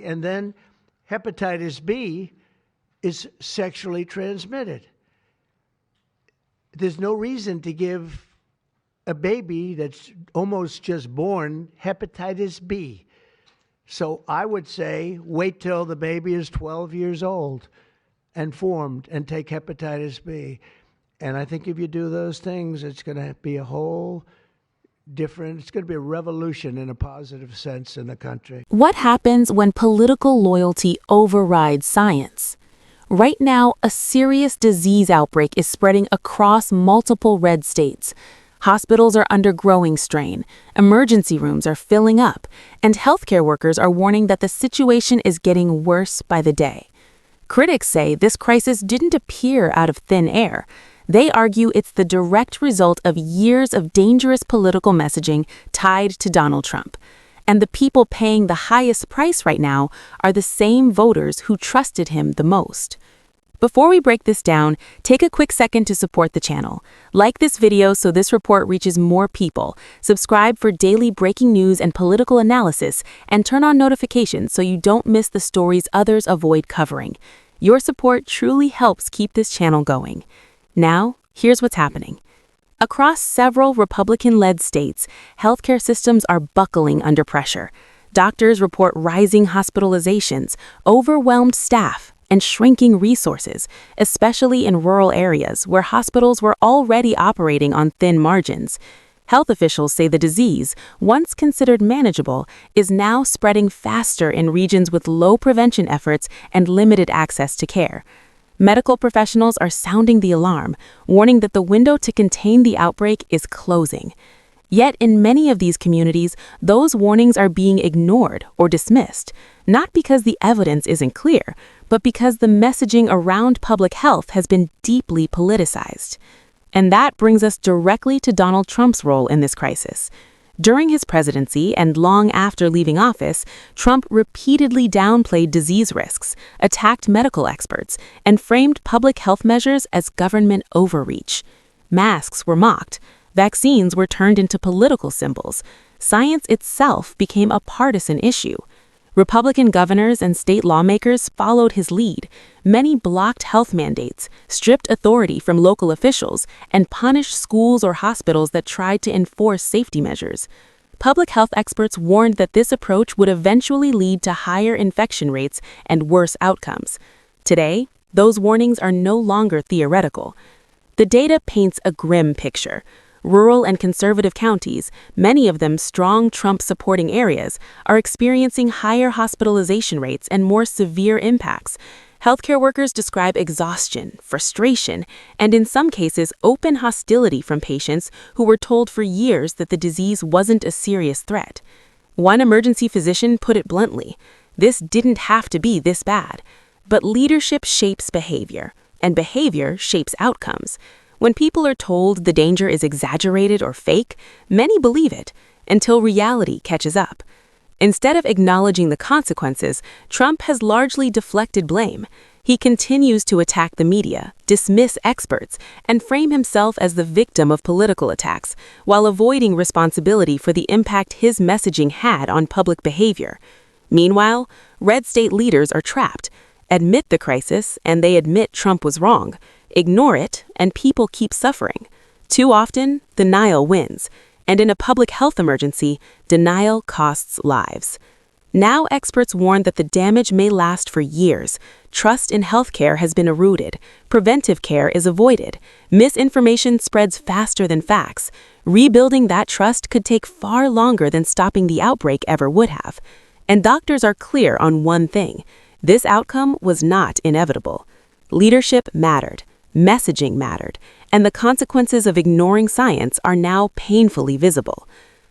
And then hepatitis B is sexually transmitted. There's no reason to give a baby that's almost just born hepatitis B. So I would say wait till the baby is 12 years old and formed and take hepatitis B. And I think if you do those things, it's going to be a whole different, it's going to be a revolution in a positive sense in the country. What happens when political loyalty overrides science? Right now, a serious disease outbreak is spreading across multiple red states. Hospitals are under growing strain, emergency rooms are filling up, and healthcare workers are warning that the situation is getting worse by the day. Critics say this crisis didn't appear out of thin air. They argue it's the direct result of years of dangerous political messaging tied to Donald Trump. And the people paying the highest price right now are the same voters who trusted him the most. Before we break this down, take a quick second to support the channel. Like this video so this report reaches more people, subscribe for daily breaking news and political analysis, and turn on notifications so you don't miss the stories others avoid covering. Your support truly helps keep this channel going. Now, here's what's happening. Across several Republican-led states, healthcare systems are buckling under pressure. Doctors report rising hospitalizations, overwhelmed staff, and shrinking resources, especially in rural areas where hospitals were already operating on thin margins. Health officials say the disease, once considered manageable, is now spreading faster in regions with low prevention efforts and limited access to care. Medical professionals are sounding the alarm, warning that the window to contain the outbreak is closing. Yet in many of these communities, those warnings are being ignored or dismissed, not because the evidence isn't clear, but because the messaging around public health has been deeply politicized. And that brings us directly to Donald Trump's role in this crisis. During his presidency and long after leaving office, Trump repeatedly downplayed disease risks, attacked medical experts, and framed public health measures as government overreach. Masks were mocked. Vaccines were turned into political symbols. Science itself became a partisan issue. Republican governors and state lawmakers followed his lead. Many blocked health mandates, stripped authority from local officials, and punished schools or hospitals that tried to enforce safety measures. Public health experts warned that this approach would eventually lead to higher infection rates and worse outcomes. Today, those warnings are no longer theoretical. The data paints a grim picture. Rural and conservative counties, many of them strong Trump-supporting areas, are experiencing higher hospitalization rates and more severe impacts. Healthcare workers describe exhaustion, frustration, and in some cases, open hostility from patients who were told for years that the disease wasn't a serious threat. One emergency physician put it bluntly, "This didn't have to be this bad." But leadership shapes behavior, and behavior shapes outcomes. When people are told the danger is exaggerated or fake, many believe it, until reality catches up. Instead of acknowledging the consequences, Trump has largely deflected blame. He continues to attack the media, dismiss experts, and frame himself as the victim of political attacks, while avoiding responsibility for the impact his messaging had on public behavior. Meanwhile, red state leaders are trapped. Admit the crisis, and they admit Trump was wrong. Ignore it, and people keep suffering. Too often, denial wins. And in a public health emergency, denial costs lives. Now experts warn that the damage may last for years. Trust in healthcare has been eroded. Preventive care is avoided. Misinformation spreads faster than facts. Rebuilding that trust could take far longer than stopping the outbreak ever would have. And doctors are clear on one thing. This outcome was not inevitable. Leadership mattered. Messaging mattered, and the consequences of ignoring science are now painfully visible.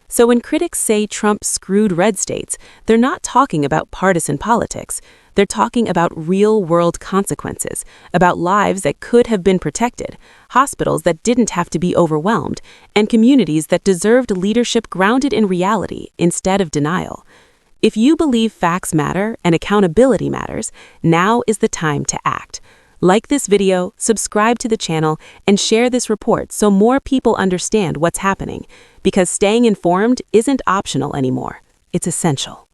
So when critics say Trump screwed red states, they're not talking about partisan politics. They're talking about real-world consequences, about lives that could have been protected, hospitals that didn't have to be overwhelmed, and communities that deserved leadership grounded in reality instead of denial. If you believe facts matter and accountability matters, now is the time to act. Like this video, subscribe to the channel, and share this report so more people understand what's happening, because staying informed isn't optional anymore. It's essential.